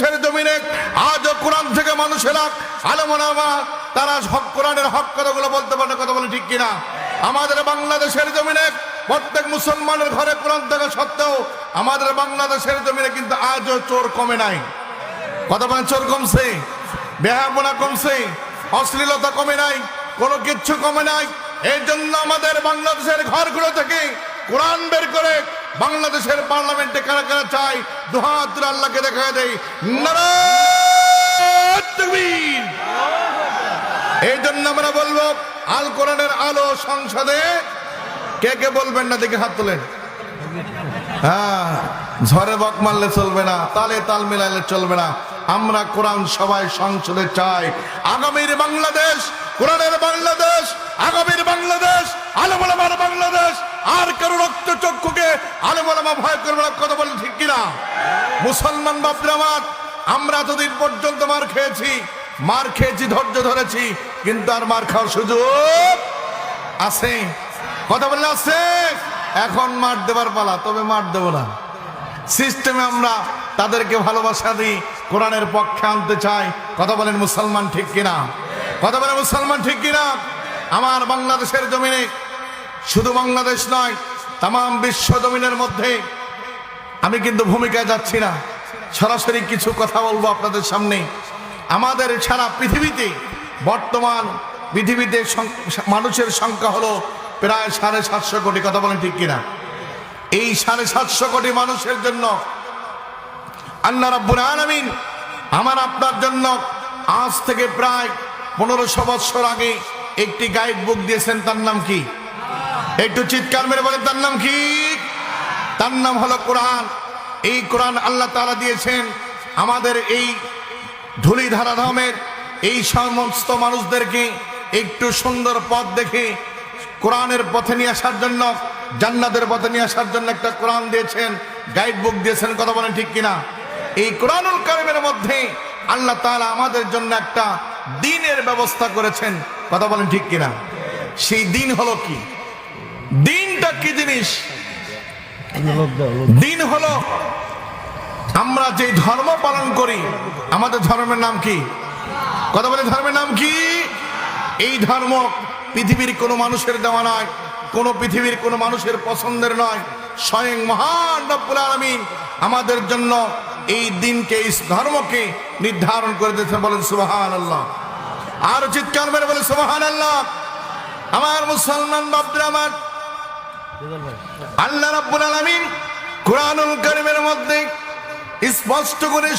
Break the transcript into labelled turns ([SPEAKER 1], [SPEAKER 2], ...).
[SPEAKER 1] বাংলাদেশের জমিনে আজও কোরআন থেকে মানুষেরা আলেম ওলামা তারা হক কোরআনের হক কথাগুলো বলতে পারে, কথা বলে ঠিক কিনা? আমাদের বাংলাদেশের জমিনে প্রত্যেক মুসলমানের ঘরে কোরআন থাকা সত্ত্বেও আমাদের বাংলাদেশের জমিনে কিন্তু আজও চোর কমে নাই। কথা বলেন, চোর কমছে, বেহায়াপনা কমছে, অশ্লীলতা কমে নাই, কোনো কিচ্ছু কমে নাই। এই জন্য আমাদের বাংলাদেশের ঘরগুলো থেকে কোরআন বের করে বাংলাদেশের পার্লামেন্টে কারা কারা চাই দুহাত তুলে আল্লাহকে দেখা দেয় নারায়ে তাকবীর। এই জন্য আমরা বলবো আল কোরআনের আলো সংসদে কে কে বলবেন না দেখে হাত তোলেন। হ্যাঁ, ঝড়ে বক মারলে চলবে না, তালে তাল মিলাইলে চলবে না। আমরা কোরআন সবাই সংসদে চাই। আগামীর বাংলাদেশ কোরআনের বাংলাদেশ, আগামীর বাংলাদেশ আলেম ওলামার বাংলাদেশ। আর কারো রক্ত চক্ষুকে আলেম ওলামা ভয় করবে না, কথা বলেন ঠিক কিনা? মুসলমান বাপরা আমার, আমরা এতদিন পর্যন্ত মার খেয়েছি, ধৈর্য ধরেছি, কিন্তু আর মার খাওয়ার সুযোগ আছে? কথা বললে আছে? এখন মার দেবার পালা, তবে মার দেব না। সিস্টেমে আমরা তাদেরকে ভালোবাসা দিই, কোরআনের পক্ষে আনতে চাই। কথা বলেন মুসলমান ঠিক কিনা? কথা বলেন মুসলমান ঠিক কিনা? আমার বাংলাদেশের জমিনে, শুধু বাংলাদেশ নয়, তাম বিশ্ব জমিনের মধ্যে আমি কিন্তু ভূমিকায় যাচ্ছি না, সরাসরি কিছু কথা বলবো আপনাদের সামনে। আমাদের সারা পৃথিবীতে বর্তমান পৃথিবীতে মানুষের সংখ্যা হলো প্রায় 750 কোটি। কথা বলেন ঠিক কিনা? এই 750 কোটি মানুষের জন্য আল্লাহ রাব্বুল আলামিন আমার আপনার জন্য আজ থেকে প্রায় 1500 বছর আগে একটি গাইড বুক দিয়েছেন। তার নাম কি? একটু চিৎকার মেরে বলেন, তার নাম কি? তার নাম হলো কোরআন। এই কোরআন আল্লাহ তাআলা দিয়েছেন আমাদের এই ধূলিধারা ধামের এই সমস্ত মানুষদেরকে একটু সুন্দর পথ দেখে কোরআনের পথে নিয়ে আসার জন্য, জান্নাতের পথে নিয়ে আসার জন্য একটা কোরআন দিয়েছেন, গাইড বুক দিয়েছেন। কথা বলেন ঠিক কিনা? এই কোরআনুল কারীমের মধ্যে আল্লাহ তাআলা আমাদের জন্য একটা দ্বীনের ব্যবস্থা করেছেন। কথা বলেন ঠিক কিনা? সেই দ্বীন হলো কি? দ্বীনটা কি জিনিস? দ্বীন হলো আমরা যে ধর্ম পালন করি, আমাদের ধর্মের নাম কি? কথা বলে ধর্মের নাম কি? এই ধর্ম পৃথিবীর কোনো মানুষের দেওয়া নয়, কোনো পৃথিবীর কোনো মানুষের পছন্দের নয়। স্বয়ং মহান রব্বুল আলামিন আমাদের জন্য এই দিনকে, এই ধর্মকে নির্ধারণ করে দিয়েছেন। বলেন সুবহানাল্লাহ। আর চিৎকার মেরে বলে সুবহানাল্লাহ। আমার মুসলমান বাপরা আমার, আল্লাহ রাব্বুল আলামিন কোরআনুল কারীমের মধ্যে স্পষ্ট করে